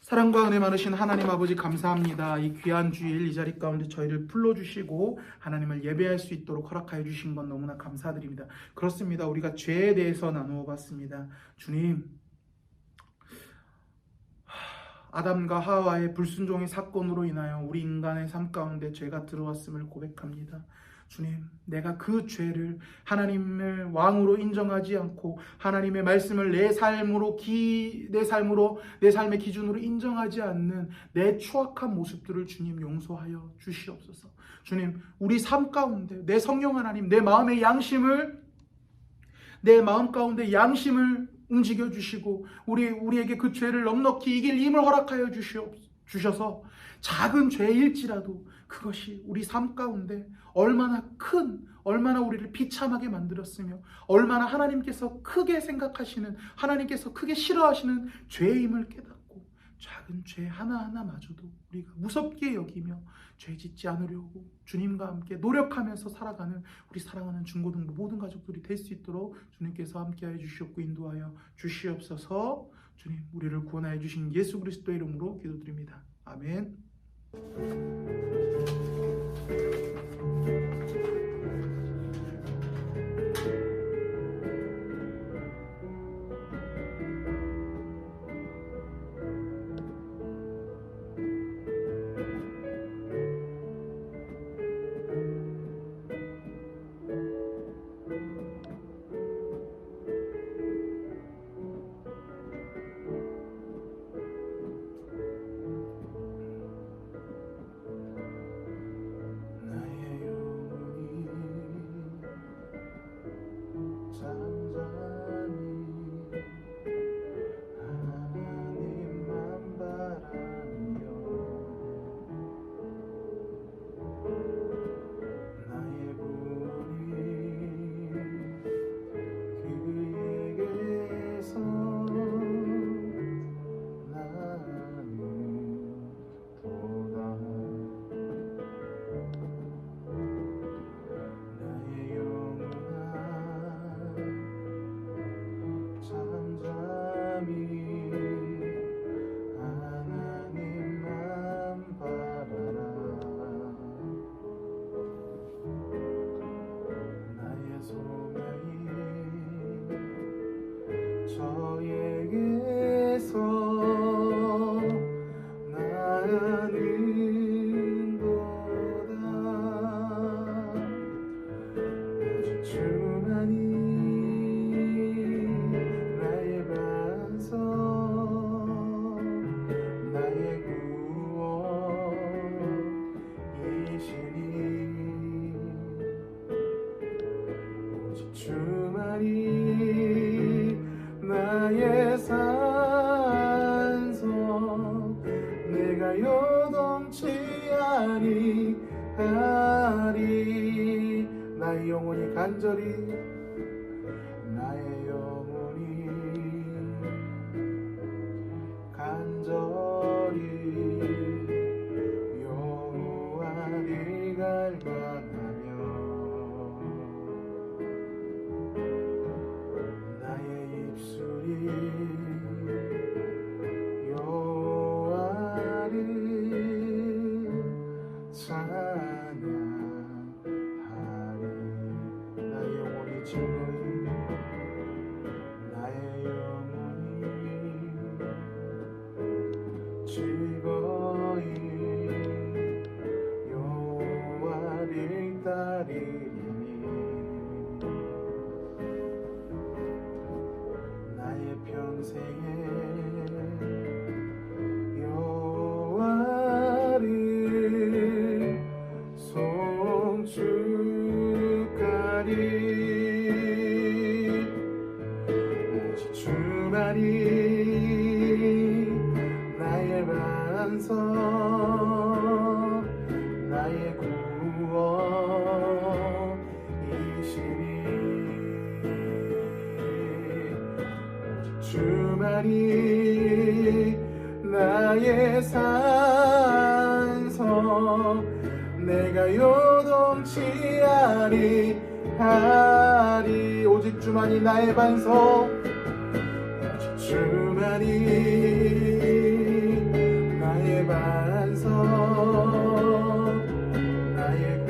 사랑과 은혜 많으신 하나님 아버지, 감사합니다. 이 귀한 주일 이 자리 가운데 저희를 불러주시고 하나님을 예배할 수 있도록 허락하여 주신 건 너무나 감사드립니다. 그렇습니다. 우리가 죄에 대해서 나누어 봤습니다. 주님, 아담과 하와의 불순종의 사건으로 인하여 우리 인간의 삶 가운데 죄가 들어왔음을 고백합니다. 주님, 내가 그 죄를 하나님을 왕으로 인정하지 않고 하나님의 말씀을 내 삶의 기준으로 인정하지 않는 내 추악한 모습들을 주님 용서하여 주시옵소서. 주님, 우리 삶 가운데 내 성령 하나님, 내 마음 가운데 양심을 움직여 주시고 우리에게 그 죄를 넉넉히 이길 힘을 허락하여 주셔서 작은 죄일지라도 그것이 우리 삶 가운데 얼마나 얼마나 우리를 비참하게 만들었으며 얼마나 하나님께서 크게 생각하시는, 하나님께서 크게 싫어하시는 죄임을 깨닫고 작은 죄 하나하나마저도 우리가 무섭게 여기며 죄 짓지 않으려고 주님과 함께 노력하면서 살아가는 우리 사랑하는 중고등부 모든 가족들이 될 수 있도록 주님께서 함께하여 주시옵고 인도하여 주시옵소서. 주님, 우리를 구원하여 주신 예수 그리스도의 이름으로 기도드립니다. 아멘. 저에게서 나는 도다 오직 주만이 나의 반석 나의 구원이시니 오직 주만이 나의 산성 내가 요동치 아니하리 나의 영혼이 간절히 나의 영혼이 간절히 여호와를 갈망하며 나의 입술이 여호와를 찬양하리 나의 영혼이 즐거이 나의 영혼이 즐거이 여호와를 따르리니 평생에 여호와를 송축하리 오직 주만이 나의 반석 나의 구원이시니 주만이 나의 산성 내가 요동치 아니하리 오직 주만이 나의 반석 오직 주만이 나의 반석 나의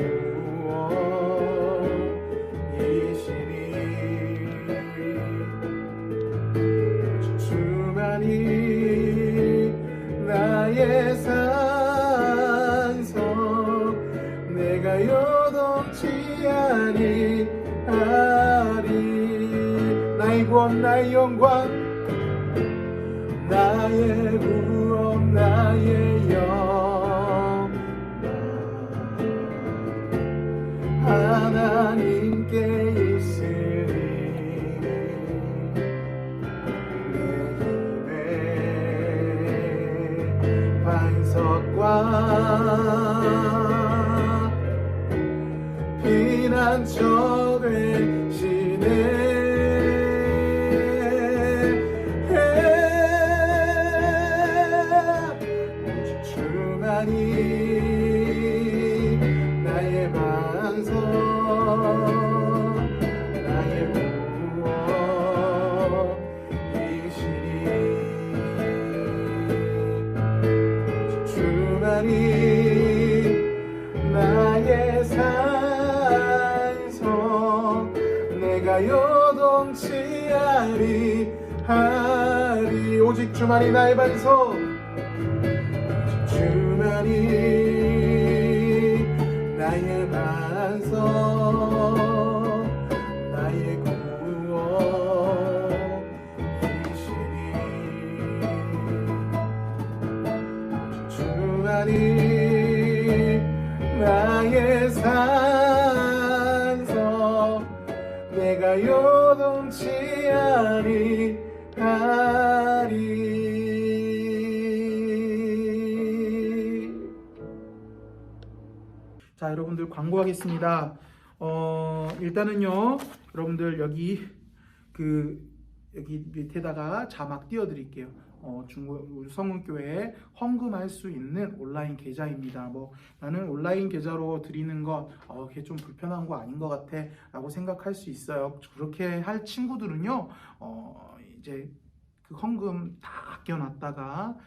구원이시니 나의 산성 내가 요동치 아니하리 나의 구원 나의 영광 나의 구원 나의 영광 하나님께 있으리 반석과 상처 되시네. 오직 주만이 나의 반석, 나의 구원이시니. 오직 주만이 나의 산성, 내가 요동치 아니하리. 오직 주만이 나의 반석, 오직 주만이 나의 반석, 나의 구원이시니. 오직 주만이 나의 산성, 내가 요동치 아니하리. 자, 여러분들 광고하겠습니다. 일단은요, 여러분들 여기 밑에다가 자막 띄워드릴게요. 우리 성문교회에 헌금할 수 있는 온라인 계좌입니다. 뭐 나는 온라인 계좌로 드리는 것 그게 좀 불편한 거 아닌 것 같아 라고 생각할 수 있어요. 그렇게 할 친구들은요, 이제 그 헌금 다 아껴놨다가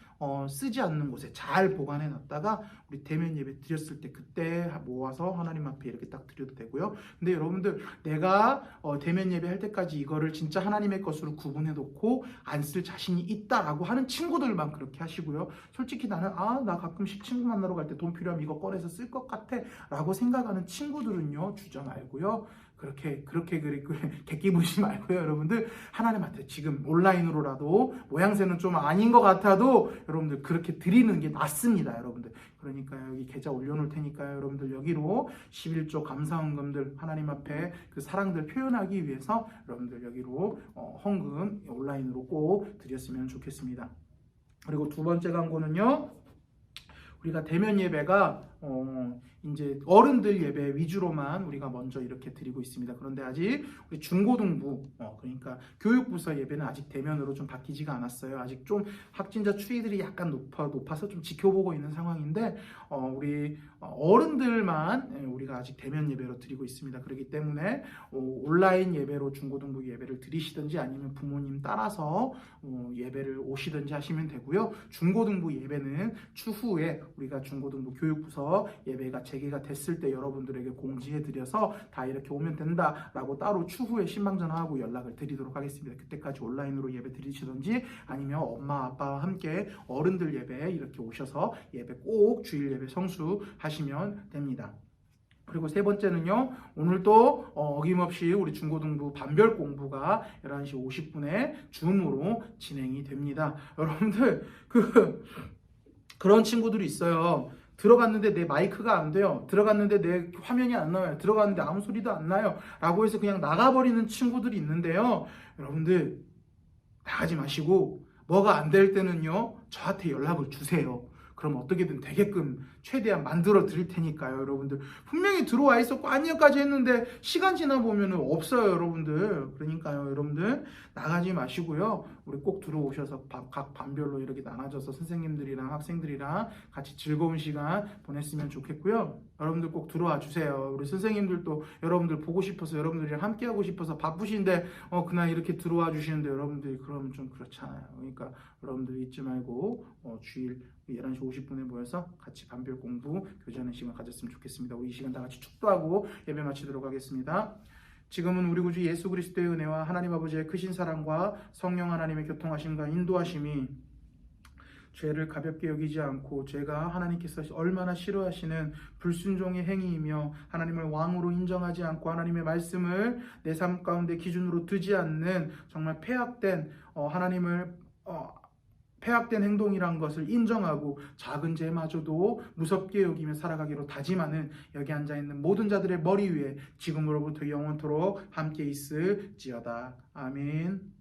쓰지 않는 곳에 잘 보관해놨다가 우리 대면 예배 드렸을 때 그때 모아서 하나님 앞에 이렇게 딱 드려도 되고요. 근데 여러분들, 내가 대면 예배 할 때까지 이거를 진짜 하나님의 것으로 구분해놓고 안 쓸 자신이 있다라고 하는 친구들만 그렇게 하시고요. 솔직히 나는 나 가끔씩 친구 만나러 갈 때 돈 필요하면 이거 꺼내서 쓸 것 같아 라고 생각하는 친구들은요, 주저 말고요. 그렇게 객기 부리지 말고요. 여러분들, 하나님한테 지금 온라인으로라도 모양새는 좀 아닌 것 같아도 여러분들 그렇게 드리는 게 낫습니다. 여러분들, 그러니까 여기 계좌 올려놓을 테니까요. 여러분들 여기로 11조 감사헌금들 하나님 앞에 그 사랑들 표현하기 위해서 여러분들 여기로 헌금 온라인으로 꼭 드렸으면 좋겠습니다. 그리고 두 번째 광고는요, 우리가 대면 예배가 이제 어른들 예배 위주로만 우리가 먼저 이렇게 드리고 있습니다. 그런데 아직 우리 중고등부, 그러니까 교육부서 예배는 아직 대면으로 좀 바뀌지가 않았어요. 아직 좀 확진자 추이들이 약간 높아서 좀 지켜보고 있는 상황인데, 우리 어른들만 우리가 아직 대면 예배로 드리고 있습니다. 그렇기 때문에 온라인 예배로 중고등부 예배를 드리시든지 아니면 부모님 따라서 예배를 오시든지 하시면 되고요. 중고등부 예배는 추후에 우리가 중고등부 교육부서 예배가 재개가 됐을 때 여러분들에게 공지해드려서 다 이렇게 오면 된다라고 따로 추후에 신방전화하고 연락을 드리도록 하겠습니다. 그때까지 온라인으로 예배 드리시든지 아니면 엄마 아빠와 함께 어른들 예배에 이렇게 오셔서 예배 꼭 주일 예배 성수하시면 됩니다. 그리고 세 번째는요, 오늘도 어김없이 우리 중고등부 반별 공부가 11시 50분에 줌으로 진행이 됩니다. 여러분들, 그런 친구들이 있어요. 들어갔는데 내 마이크가 안 돼요. 들어갔는데 내 화면이 안 나와요. 들어갔는데 아무 소리도 안 나요. 라고 해서 그냥 나가버리는 친구들이 있는데요. 여러분들, 나가지 마시고 뭐가 안 될 때는요, 저한테 연락을 주세요. 그럼 어떻게든 되게끔 최대한 만들어 드릴 테니까요. 여러분들, 분명히 들어와 있었고 안녕까지 했는데 시간 지나 보면 없어요. 여러분들, 그러니까요. 여러분들, 나가지 마시고요. 우리 꼭 들어오셔서 각 반별로 이렇게 나눠져서 선생님들이랑 학생들이랑 같이 즐거운 시간 보냈으면 좋겠고요. 여러분들 꼭 들어와 주세요. 우리 선생님들도 여러분들 보고 싶어서, 여러분들이랑 함께 하고 싶어서 바쁘신데 그날 이렇게 들어와 주시는데 여러분들이 그러면 좀 그렇잖아요. 그러니까 여러분들 잊지 말고 주일 11시 50분에 모여서 같이 반별 공부 교제하는 시간 가졌으면 좋겠습니다. 우리 이 시간 다 같이 축도하고 예배 마치도록 하겠습니다. 지금은 우리 구주 예수 그리스도의 은혜와 하나님 아버지의 크신 사랑과 성령 하나님의 교통하심과 인도하심이 죄를 가볍게 여기지 않고 죄가 하나님께서 얼마나 싫어하시는 불순종의 행위이며 하나님을 왕으로 인정하지 않고 하나님의 말씀을 내 삶 가운데 기준으로 두지 않는 정말 폐악된 폐악된 행동이란 것을 인정하고 작은 죄마저도 무섭게 여기며 살아가기로 다짐하는 여기 앉아있는 모든 자들의 머리 위에 지금으로부터 영원토록 함께 있을지어다. 아멘.